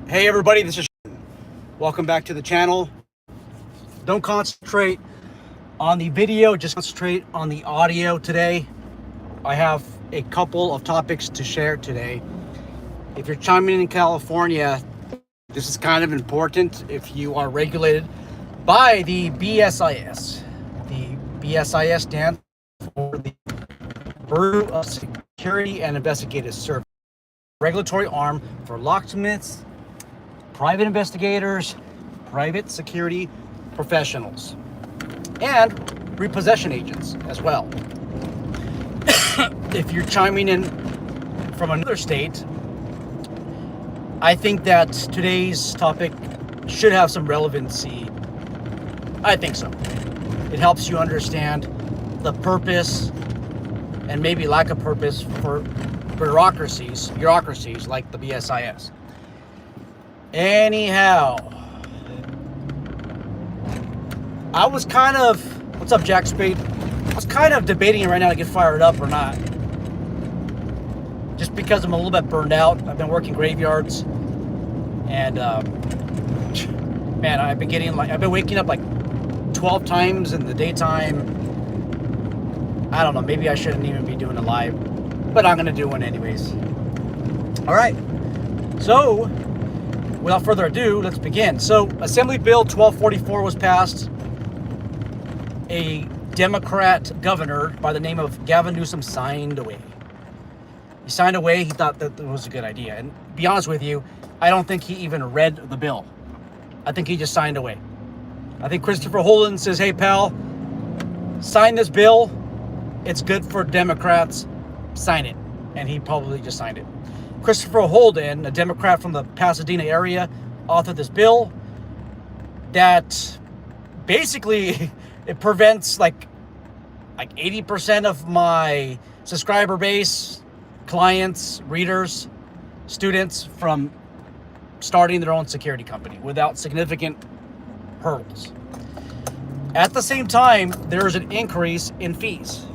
Hey everybody, this is welcome back to the channel. Don't concentrate on the video, just concentrate on the audio today. I have a couple of topics to share today. If you're chiming in California, this is kind of important if you are regulated by the BSIS. The BSIS stands for the Bureau of Security and Investigative Services, regulatory arm for locksmiths, private investigators, private security professionals, and repossession agents as well. If you're chiming in from another state, I think that today's topic should have some relevancy. I think so. It helps you understand the purpose and maybe lack of purpose for bureaucracies like the BSIS. Anyhow, I was kind of, what's up, Jack Spade? I was kind of debating right now to get fired up or not. Just because I'm a little bit burned out. I've been working graveyards, and man, I've been waking up like 12 times in the daytime. I don't know, maybe I shouldn't even be doing it live, but I'm gonna do one anyways. All right, so without further ado, let's begin. So Assembly Bill 1244 was passed. A Democrat governor by the name of Gavin Newsom signed away. He signed away. He thought that was a good idea. And to be honest with you, I don't think he even read the bill. I think he just signed away. I think Christopher Holden says, hey, pal, sign this bill. It's good for Democrats. Sign it. And he probably just signed it. Christopher Holden, a Democrat from the Pasadena area, authored this bill that basically it prevents like 80% of my subscriber base, clients, readers, students from starting their own security company without significant hurdles. At the same time, there's an increase in fees.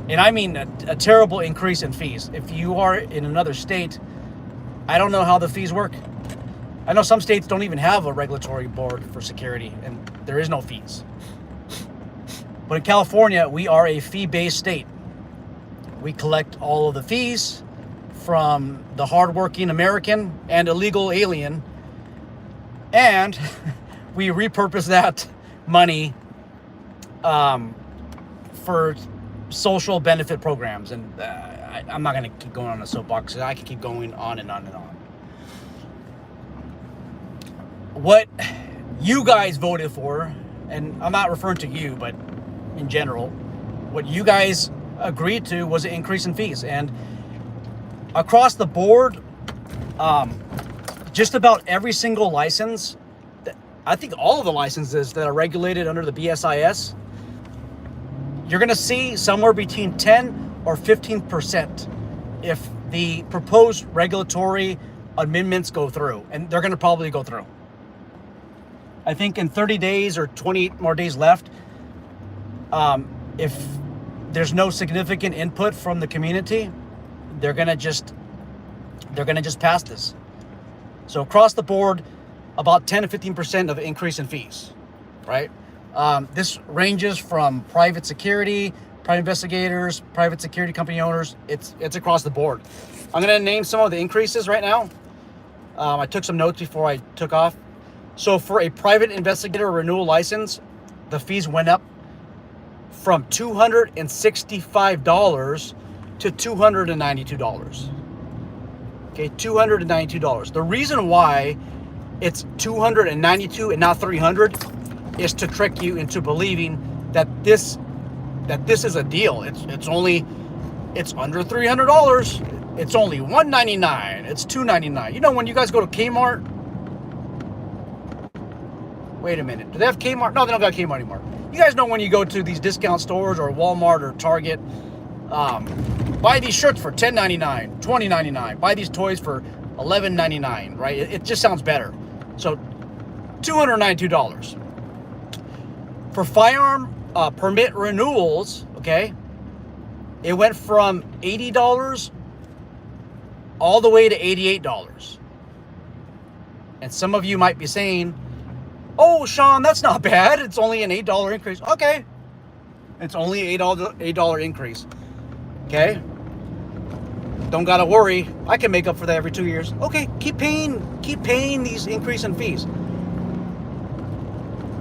And I mean a terrible increase in fees. If you are in another state, I don't know how the fees work. I know some states don't even have a regulatory board for security, and there is no fees. But in California, we are a fee-based state. We collect all of the fees from the hardworking American and illegal alien, and we repurpose that money for social benefit programs. And I'm not going to keep going on a soapbox. I can keep going on and on and on. What you guys voted for, and I'm not referring to you, but in general, what you guys agreed to was an increase in fees. And across the board, just about every single license, I think all of the licenses that are regulated under the BSIS, you're going to see somewhere between 10 or 15% if the proposed regulatory amendments go through, and they're going to probably go through. I think in 30 days or 20 more days left, if there's no significant input from the community, they're going to just pass this. So across the board, about 10 to 15% of increase in fees, right? This ranges from private security, private investigators, private security company owners. It's across the board. I'm going to name some of the increases right now. I took some notes before I took off. So for a private investigator renewal license, the fees went up from $265 to $292. Okay, $292. The reason why it's $292 and not $300 is to trick you into believing that this is a deal. It's under $300. It's only $199. It's $299. You know, when you guys go to Kmart. Wait a minute. Do they have Kmart? No, they don't got Kmart anymore. You guys know when you go to these discount stores or Walmart or Target, buy these shirts for $10.99, $20.99. Buy these toys for $11.99, right? It just sounds better. So $292. For firearm permit renewals, okay, it went from $80 all the way to $88. And some of you might be saying, oh, Sean, that's not bad. It's only an $8 increase. Okay. It's only $8 increase. Okay. Don't got to worry. I can make up for that every 2 years. Okay. Keep paying these increase in fees.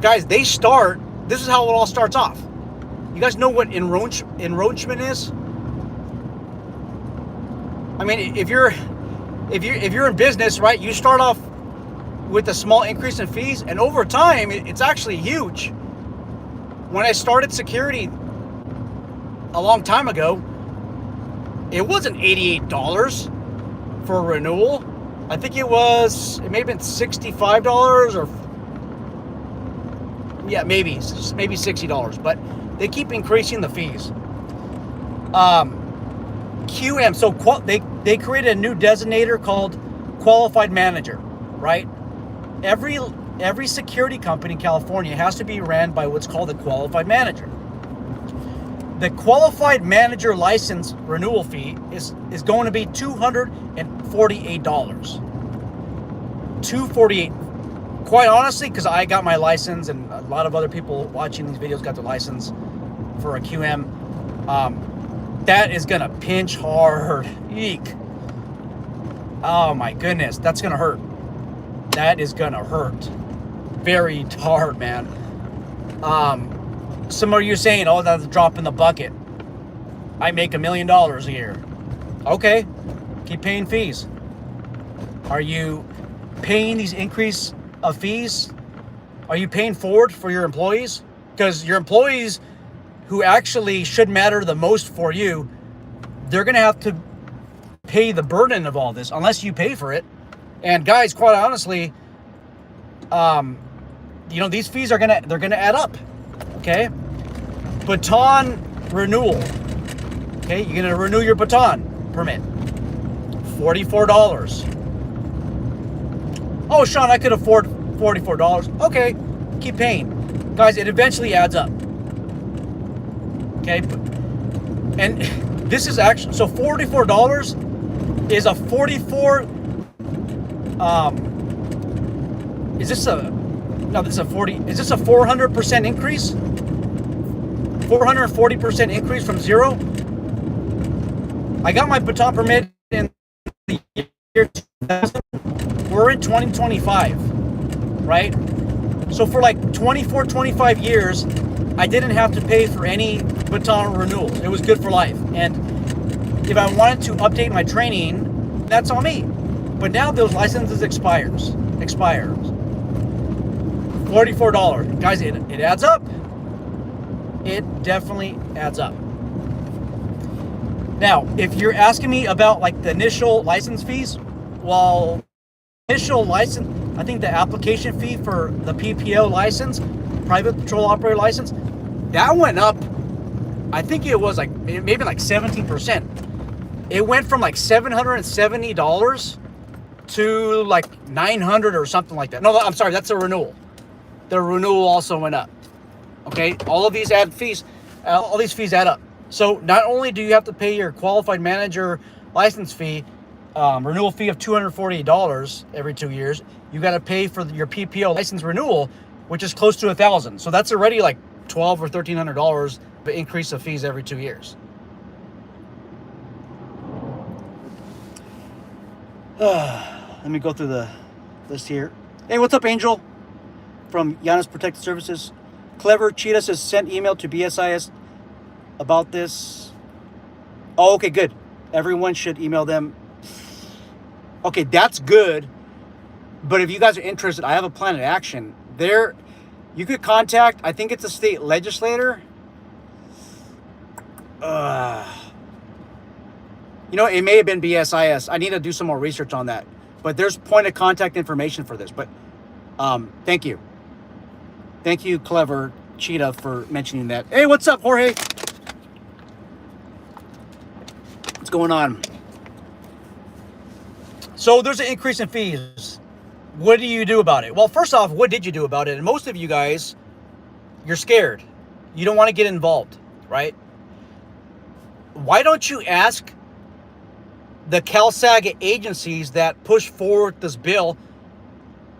Guys, this is how it all starts off. You guys know what enroachment is? I mean, if you're in business, right, you start off with a small increase in fees, and over time, it's actually huge. When I started security a long time ago, it wasn't $88 for a renewal. I think it may have been $65 or yeah, maybe $60, but they keep increasing the fees. QM, so they created a new designator called qualified manager, right? Every security company in California has to be ran by what's called a qualified manager. The qualified manager license renewal fee is going to be $248. $248. Quite honestly, because I got my license and a lot of other people watching these videos got their license for a QM, that is going to pinch hard. Eek. Oh my goodness, that's going to hurt. That is going to hurt very hard, man. Some of you saying, oh, that's a drop in the bucket. I make $1 million a year. Okay, keep paying fees. Are you paying these increase of fees? Are you paying forward for your employees? Because your employees, who actually should matter the most for you, they're going to have to pay the burden of all this unless you pay for it. And guys, quite honestly, these fees they're gonna add up. Okay, baton renewal. Okay, you're gonna renew your baton permit. $44. Oh, Sean, I could afford $44. Okay, keep paying, guys. It eventually adds up. Okay, and this is actually so $44 is a 44. Is this a 400% increase? 440% increase from zero? I got my baton permit in the year 2000. We're in 2025, right? So for like 25 years, I didn't have to pay for any baton renewal. It was good for life. And if I wanted to update my training, that's on me. But now those licenses expires. $44. Guys, it adds up. It definitely adds up. Now, if you're asking me about like the initial license fees, well, initial license, I think the application fee for the PPO license, private patrol operator license, that went up. I think it was like maybe like 17%. It went from like $770 to like $900 or something like that. No, I'm sorry, that's a renewal. The renewal also went up. Okay, all these fees add up. So not only do you have to pay your qualified manager license fee, renewal fee of $248 every 2 years, you got to pay for your PPO license renewal, which is close to $1,000. So that's already like $1,200 or $1,300 of increase of fees every 2 years. Let me go through the list here. Hey, what's up, Angel? From Giannis Protective Services. Clever Cheetah says sent email to BSIS about this. Oh, okay, good. Everyone should email them. Okay, that's good. But if you guys are interested, I have a plan of action. There, you could contact, I think it's a state legislator. It may have been BSIS. I need to do some more research on that. But there's point of contact information for this. But thank you. Thank you, Clever Cheetah, for mentioning that. Hey, what's up, Jorge? What's going on? So there's an increase in fees. What do you do about it? Well, first off, what did you do about it? And most of you guys, you're scared. You don't want to get involved, right? Why don't you ask the CalSAG agencies that push forward this bill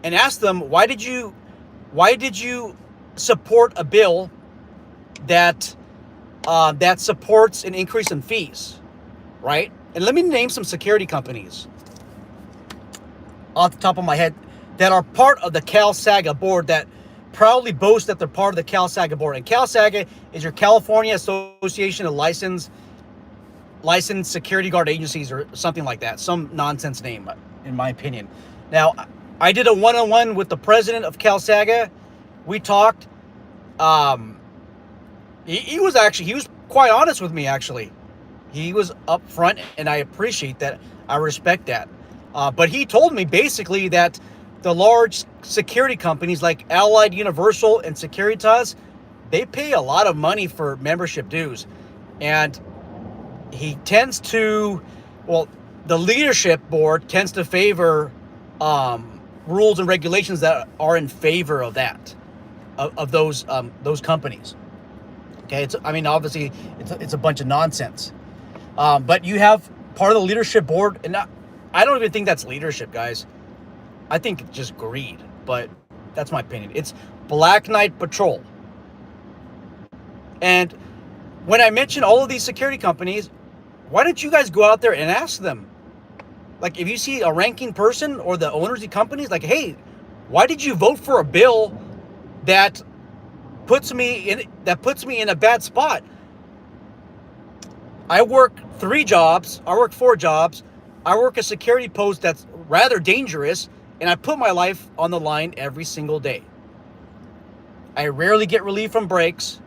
and ask them, why did you support a bill that that supports an increase in fees, right? And let me name some security companies off the top of my head that are part of the CalSAGA board, that proudly boast that they're part of the CalSAGA board. And CalSAGA is your California Association of Licensed Security Guard Agencies, or something like that. Some nonsense name, in my opinion. Now, I did a one-on-one with the president of CalSAGA. We talked. He was quite honest with me, actually. He was upfront, and I appreciate that. I respect that. But he told me basically that the large security companies like Allied Universal and Securitas, they pay a lot of money for membership dues. And he tends to, well, the leadership board tends to favor rules and regulations that are in favor of that, of those companies. Okay, obviously it's a bunch of nonsense. But you have part of the leadership board, and I don't even think that's leadership, guys. I think it's just greed, but that's my opinion. It's Black Knight Patrol. And when I mention all of these security companies, why don't you guys go out there and ask them? Like, if you see a ranking person or the owners of companies, like, hey, why did you vote for a bill that puts me in a bad spot? I work 3 jobs. I work 4 jobs. I work a security post that's rather dangerous, and I put my life on the line every single day. I rarely get relief from breaks.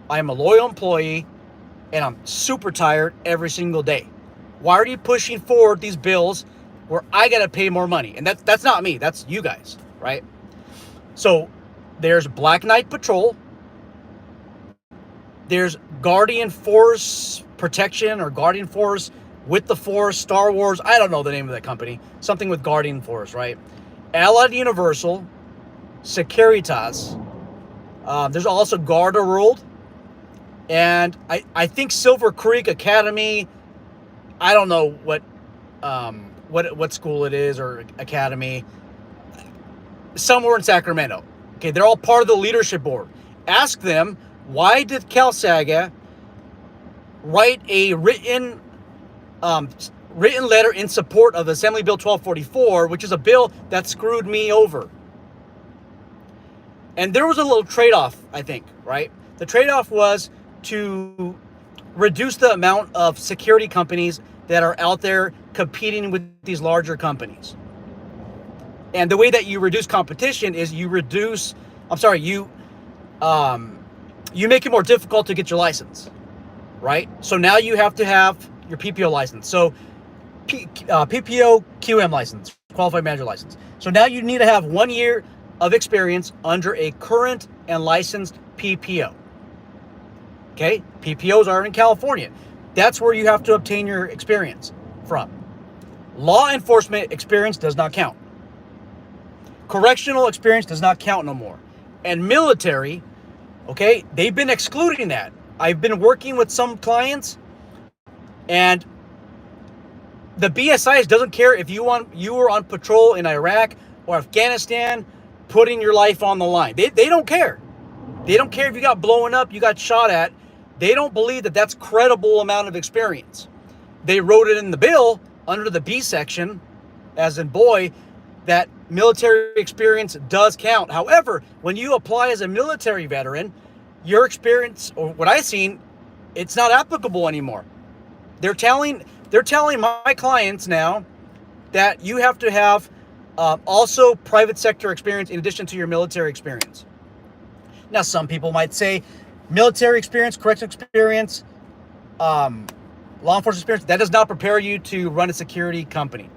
I'm a loyal employee, and I'm super tired every single day. Why are you pushing forward these bills where I got to pay more money? And that's not me. That's you guys, right? So there's Black Knight Patrol. There's Guardian Force Protection, or Guardian Force with the Force, Star Wars. I don't know the name of that company. Something with Guardian Force, right? Allied Universal, Securitas. There's also Garda World. And I think Silver Creek Academy. I don't know what school it is, or academy. Somewhere in Sacramento. Okay, they're all part of the leadership board. Ask them, why did CalSAGA write a written letter in support of Assembly Bill 1244, which is a bill that screwed me over? And there was a little trade-off, I think, right? The trade-off was to reduce the amount of security companies that are out there competing with these larger companies. And the way that you reduce competition is you make it more difficult to get your license, right? So now you have to have your PPO license. So PPO QM license, qualified manager license. So now you need to have 1 year of experience under a current and licensed PPO. Okay, PPOs are in California. That's where you have to obtain your experience from. Law enforcement experience does not count. Correctional experience does not count no more. And military, okay, they've been excluding that. I've been working with some clients, and the BSIS doesn't care if you were on patrol in Iraq or Afghanistan, putting your life on the line. They don't care. They don't care if you got blown up, you got shot at. They don't believe that that's credible amount of experience. They wrote it in the bill under the B section, as in boy, that military experience does count. However, when you apply as a military veteran, your experience, or what I've seen, it's not applicable anymore. They're telling my clients now that you have to have also private sector experience in addition to your military experience. Now, some people might say military experience, correctional experience, law enforcement experience, that does not prepare you to run a security company,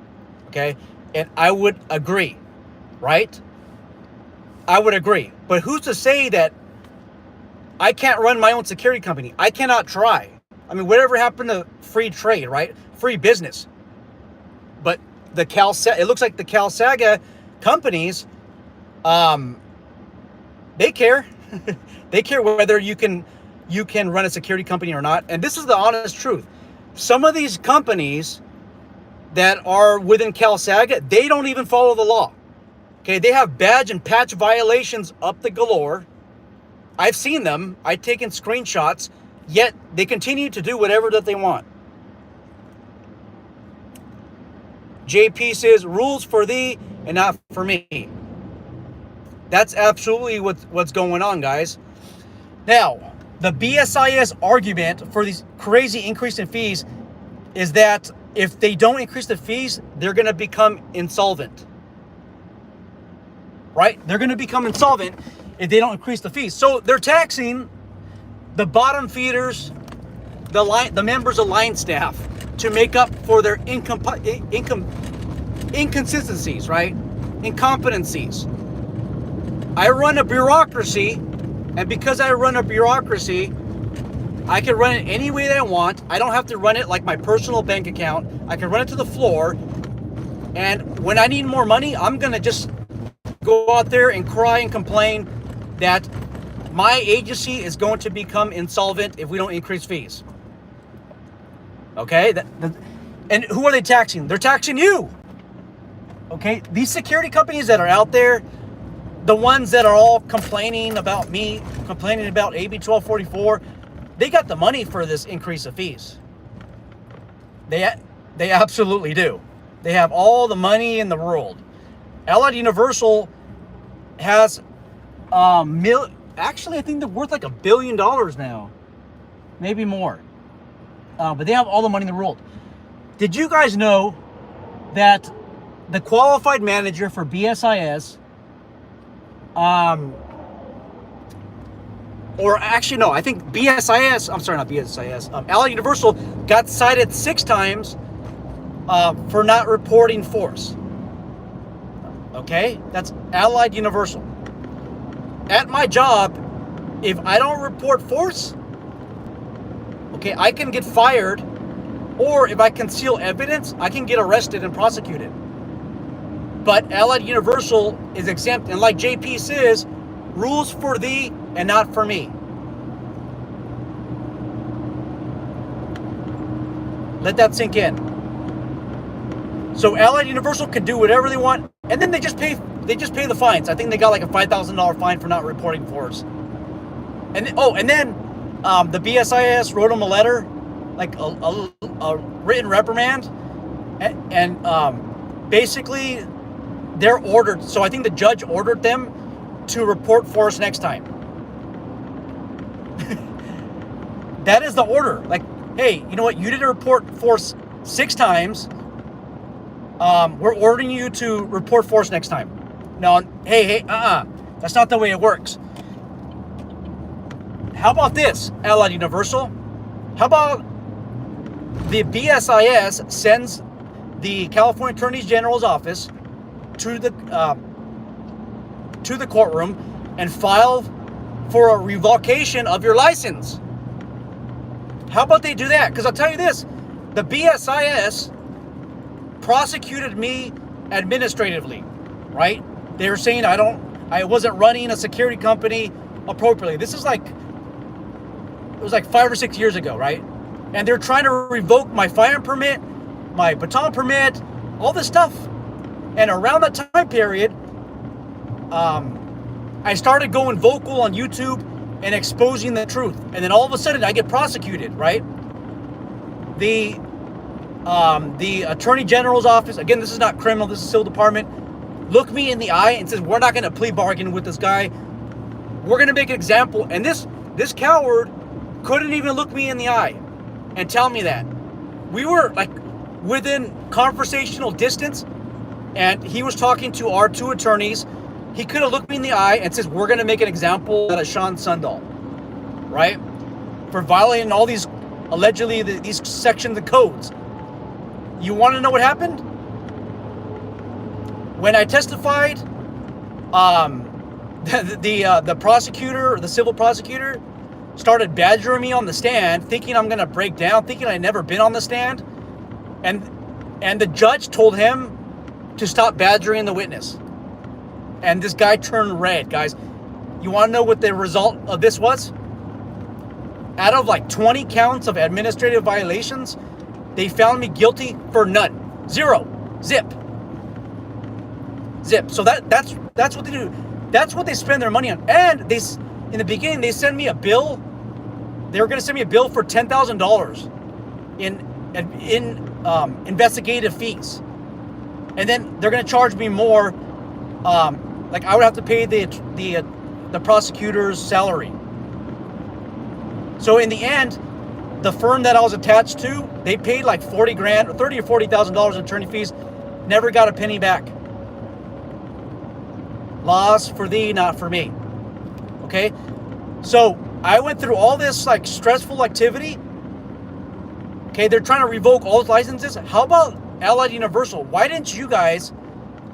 okay? And I would agree, right? I would agree. But who's to say that I can't run my own security company? I cannot try. I mean, whatever happened to free trade, right? Free business. But it looks like the CalSAGA companies, they care. They care whether you can run a security company or not. And this is the honest truth. Some of these companies that are within CalSAGA, they don't even follow the law. Okay, they have badge and patch violations up the galore. I've seen them. I've taken screenshots, yet they continue to do whatever that they want. JP says, rules for thee and not for me. That's absolutely what's going on, guys. Now, the BSIS argument for these crazy increase in fees is that if they don't increase the fees, they're going to become insolvent. Right? They're going to become insolvent if they don't increase the fees. So they're taxing the bottom feeders, the members of line staff, to make up for their inconsistencies, right? Incompetencies. I run a bureaucracy, and because I run a bureaucracy, I can run it any way that I want. I don't have to run it like my personal bank account. I can run it to the floor, and when I need more money, I'm going to just go out there and cry and complain that my agency is going to become insolvent if we don't increase fees. Okay? And who are they taxing? They're taxing you. Okay? These security companies that are out there, the ones that are all complaining about me, complaining about AB 1244, they got the money for this increase of fees. They absolutely do. They have all the money in the world. Allied Universal has actually, I think they're worth like $1 billion now, maybe more. But they have all the money in the world. Did you guys know that the qualified manager for BSIS, or actually no, I think BSIS, I'm sorry, not BSIS, Allied Universal got cited 6 times for not reporting force. Okay, that's Allied Universal. At my job, if I don't report force, okay, I can get fired, or if I conceal evidence, I can get arrested and prosecuted. But Allied Universal is exempt, and like JP says, rules for thee and not for me. Let that sink in. So Allied Universal can do whatever they want, and then they just pay the fines. I think they got like a $5,000 fine for not reporting force. And then the BSIS wrote them a letter, like a written reprimand, and basically they're ordered. So I think the judge ordered them to report force next time. That is the order. Like, hey, you know what? You didn't report force 6 times. We're ordering you to report force next time. No, hey, that's not the way it works. How about this, Allied Universal? How about the BSIS sends the California Attorney General's office to the courtroom and file for a revocation of your license? How about they do that? Because I'll tell you this, the BSIS prosecuted me administratively, right? They were saying I wasn't running a security company appropriately. This is like, it was like 5 or 6 years ago, right? And they're trying to revoke my firearm permit, my baton permit, all this stuff. And around that time period, I started going vocal on YouTube and exposing the truth. And then all of a sudden I get prosecuted, right? The Attorney General's office, again, this is not criminal, this is civil department, look me in the eye and says, we're not going to plea bargain with this guy. We're going to make an example. And this coward couldn't even look me in the eye and tell me that. We were like within conversational distance, and he was talking to our 2 attorneys. He could have looked me in the eye and says, we're going to make an example out of Sean Sundahl, right? For violating all these, allegedly, these sections of codes. You want to know what happened? When I testified, the prosecutor, the civil prosecutor, started badgering me on the stand, thinking I'm going to break down, thinking I'd never been on the stand. And the judge told him to stop badgering the witness. And this guy turned red, guys. You want to know what the result of this was? Out of like 20 counts of administrative violations, they found me guilty for none. 0. Zip. Zip. So that's what they do. That's what they spend their money on. And they, in the beginning, they send me a bill. They were going to send me a bill for $10,000 in investigative fees, and then they're going to charge me more. Like I would have to pay the prosecutor's salary. So in the end, the firm that I was attached to, they paid like 40 grand or $30,000 or $40,000 in attorney fees, never got a penny back. Loss for thee, not for me. Okay, so I went through all this like stressful activity. Okay, they're trying to revoke all licenses. How about Allied Universal? Why didn't you guys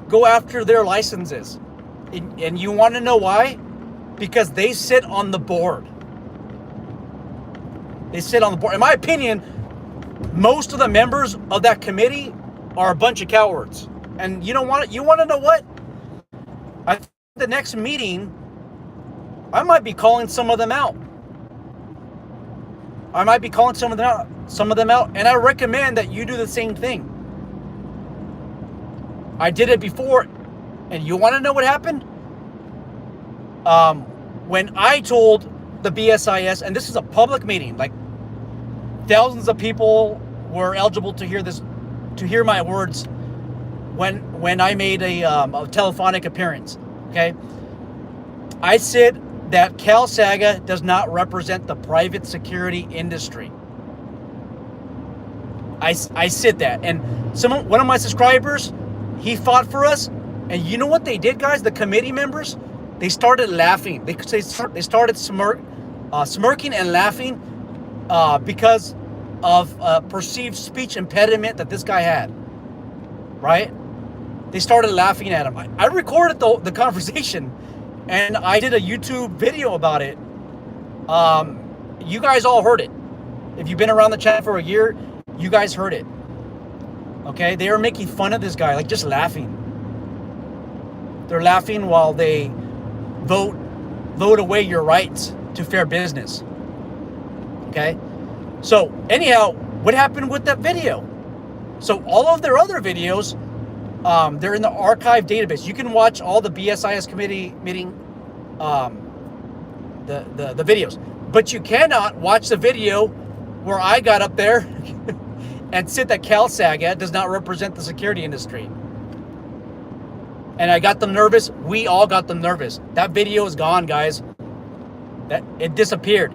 go after their licenses? And you want to know why? Because they sit on the board. They sit on the board. In my opinion, most of the members of that committee are a bunch of cowards. And you don't want it. You want to know what? I think the next meeting, I might be calling some of them out. I might be calling some of them out, and I recommend that you do the same thing. I did it before, and you want to know what happened? When I told the BSIS, and this is a public meeting, like thousands of people were eligible to hear this, to hear my words when I made a telephonic appearance. Okay, I said that CalSAGA does not represent the private security industry. I said that, and one of my subscribers, he fought for us, and you know what they did, guys? The committee members, they started laughing. They started smirking and laughing because of a perceived speech impediment that this guy had. Right? They started laughing at him. I recorded the conversation, and I did a YouTube video about it. You guys all heard it. If you've been around the channel for a year, you guys heard it. Okay? They were making fun of this guy, like just laughing. They're laughing while they vote away your rights to fair business. Okay? So, anyhow, what happened with that video? So, all of their other videos, they're in the archive database. You can watch all the BSIS committee meeting, the videos. But you cannot watch the video where I got up there and said that CalSAGA does not represent the security industry. And I got them nervous. We all got them nervous. That video is gone, guys. That it disappeared.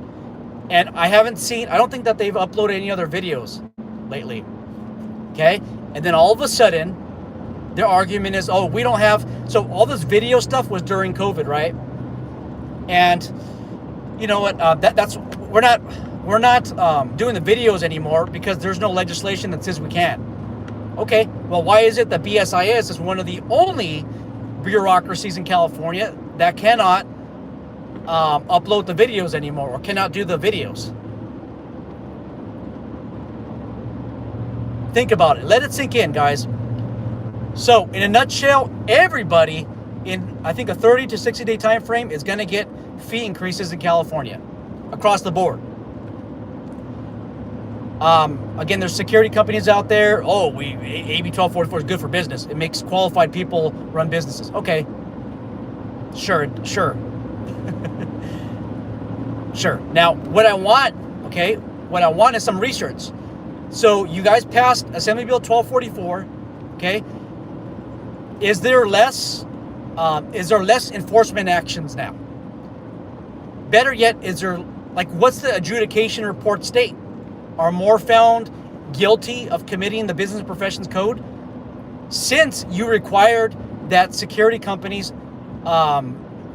And I don't think that they've uploaded any other videos lately. Okay? And then all of a sudden, their argument is, oh, we don't have, so all this video stuff was during COVID, right? And you know what, we're not doing the videos anymore because there's no legislation that says we can. Okay, well, why is it that BSIS is one of the only bureaucracies in California that cannot upload the videos anymore, or cannot do the videos? Think about it. Let it sink in, guys. So, in a nutshell, everybody in, I think, a 30 to 60 day time frame is going to get fee increases in California across the board. Again, there's security companies out there. Oh, AB 1244 is good for business. It makes qualified people run businesses. Okay. Sure. Sure. Now, what I want is some research. So you guys passed Assembly Bill 1244. Okay. Is there less enforcement actions now? Better yet, what's the adjudication report state? Are more found guilty of committing the Business Professions Code? Since you required that security companies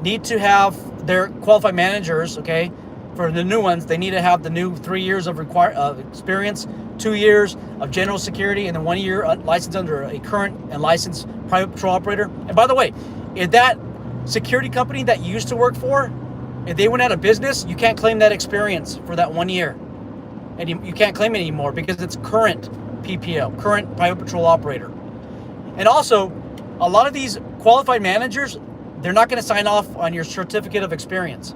need to have their qualified managers, okay, for the new ones, they need to have the new 3 years of experience, 2 years of general security, and then 1 year license under a current and licensed private patrol operator. And by the way, if that security company that you used to work for, if they went out of business, you can't claim that experience for that 1 year. And you can't claim it anymore because it's current PPO, current private patrol operator. And also, a lot of these qualified managers, they're not going to sign off on your certificate of experience.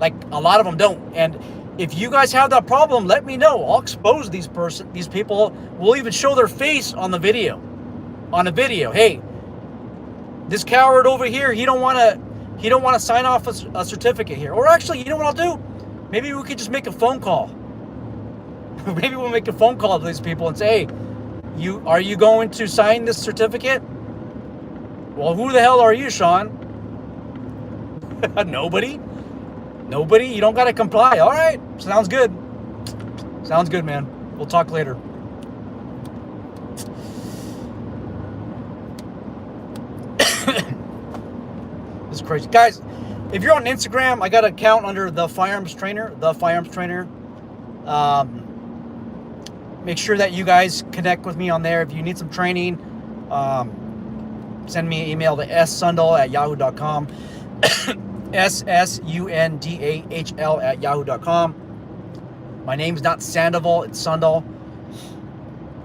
Like, a lot of them don't. And if you guys have that problem, let me know. I'll expose these people. We'll even show their face on the video. On a video. Hey, This coward over here, he don't want to sign off a certificate here. Or actually, you know what I'll do? Maybe we could just make a phone call. Maybe we'll make a phone call to these people and say, hey, are you going to sign this certificate? Well, who the hell are you, Sean? Nobody. You don't got to comply. All right. Sounds good. Sounds good, man. We'll talk later. This is crazy. Guys, if you're on Instagram, I got an account under The Firearms Trainer. Make sure that you guys connect with me on there. If you need some training, send me an email to ssundal@yahoo.com. SSUNDAHL@yahoo.com. My name's not Sandoval, it's Sundal.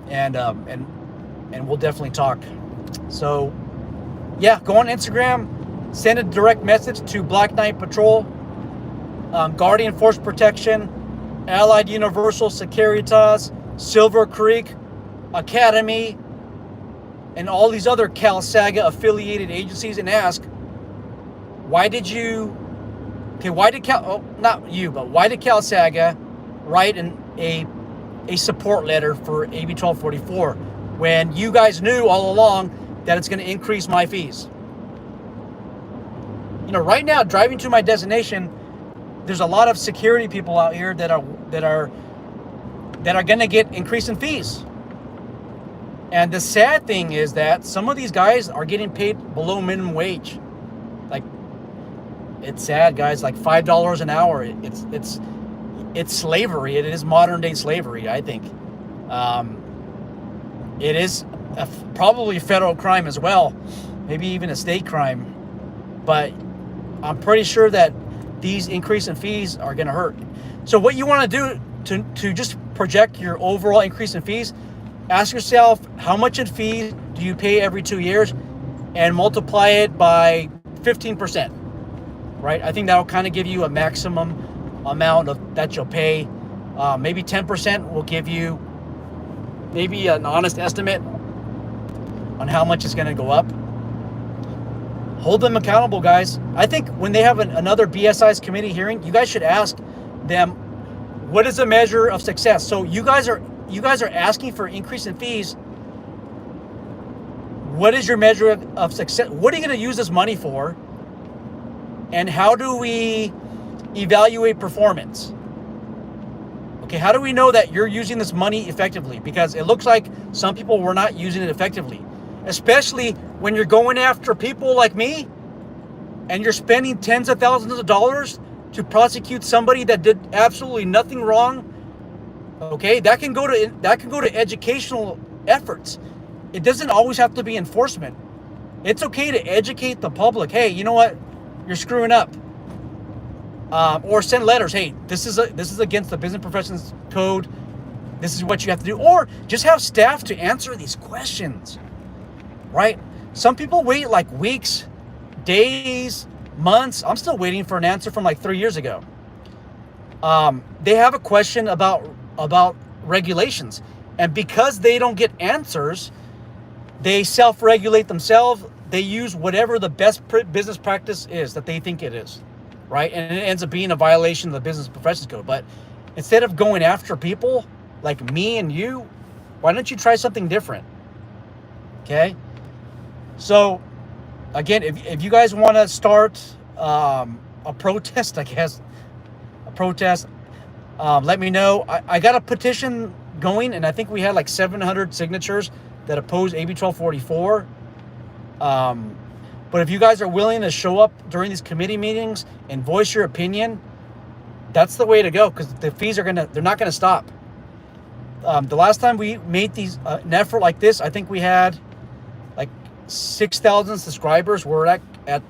And we'll definitely talk. So yeah, go on Instagram, send a direct message to Black Knight Patrol, Guardian Force Protection, Allied Universal Securitas, Silver Creek Academy, and all these other Cal Saga affiliated agencies, and ask, why did Cal Saga write a support letter for AB 1244 when you guys knew all along that it's going to increase my fees? You know, right now, driving to my destination, there's a lot of security people out here that are going to get increase in fees. And the sad thing is that some of these guys are getting paid below minimum wage. Like, it's sad, guys. Like $5 an hour. It's slavery. It is modern day slavery, I think. It is probably a federal crime as well, maybe even a state crime. But I'm pretty sure that these increase in fees are going to hurt. So what you want to do to just project your overall increase in fees, ask yourself, how much in fees do you pay every 2 years, and multiply it by 15%, right? I think that'll kind of give you a maximum amount that you'll pay. Maybe 10% will give you maybe an honest estimate on how much it's going to go up. Hold them accountable, guys. I think when they have another BSIS committee hearing, you guys should ask them, what is a measure of success? So you guys are asking for increase in fees. What is your measure of success? What are you going to use this money for? And how do we evaluate performance? Okay, how do we know that you're using this money effectively? Because it looks like some people were not using it effectively, especially when you're going after people like me and you're spending tens of thousands of dollars to prosecute somebody that did absolutely nothing wrong. Okay, that can go to educational efforts. It doesn't always have to be enforcement. It's okay to educate the public. Hey, you know what? You're screwing up. Or send letters. Hey, this is against the Business Professions Code. This is what you have to do. Or just have staff to answer these questions. Right? Some people wait like weeks, days, months. I'm still waiting for an answer from like 3 years ago. They have a question about regulations, and because they don't get answers, they self-regulate themselves. They use whatever the best business practice is that they think it is, right? And it ends up being a violation of the Business Professions Code. But instead of going after people like me and you, why don't you try something different? Okay. So again, if you guys want to start a protest, let me know. I got a petition going, and I think we had like 700 signatures that oppose AB 1244. But if you guys are willing to show up during these committee meetings and voice your opinion, that's the way to go, because the fees they're not gonna stop. The last time we made an effort like this, I think we had like 6,000 subscribers. We're at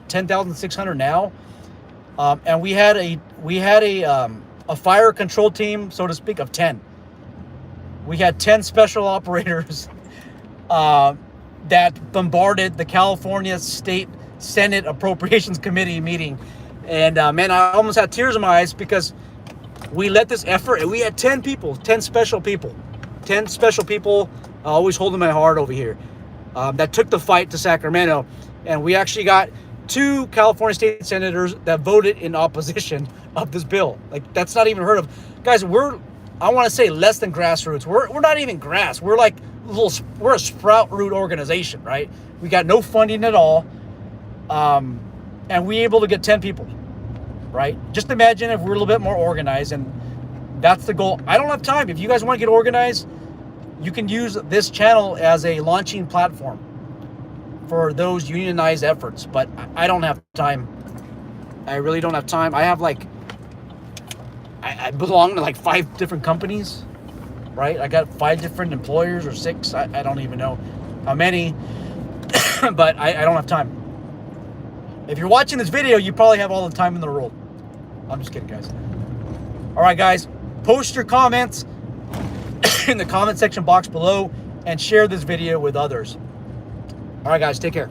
10,600 now, and we had a fire control team, so to speak, of 10. We had 10 special operators that bombarded the California State Senate Appropriations Committee meeting. And man, I almost had tears in my eyes because we led this effort, and we had 10 special people. I always hold in my heart over here, that took the fight to Sacramento. And we actually got 2 California state senators that voted in opposition of this bill. Like, that's not even heard of. Guys, I want to say less than grassroots. We're not even grass. We're like we're a sprout root organization, right? We got no funding at all. And we able to get 10 people, right? Just imagine if we're a little bit more organized, and that's the goal. I don't have time. If you guys want to get organized, you can use this channel as a launching platform for those unionized efforts, but I don't have time. I really don't have time. I have like, I belong to like 5 different companies, right? I got 5 different employers or 6. I don't even know how many, but I don't have time. If you're watching this video, you probably have all the time in the world. I'm just kidding, guys. All right, guys, post your comments in the comment section box below and share this video with others. All right, guys, take care.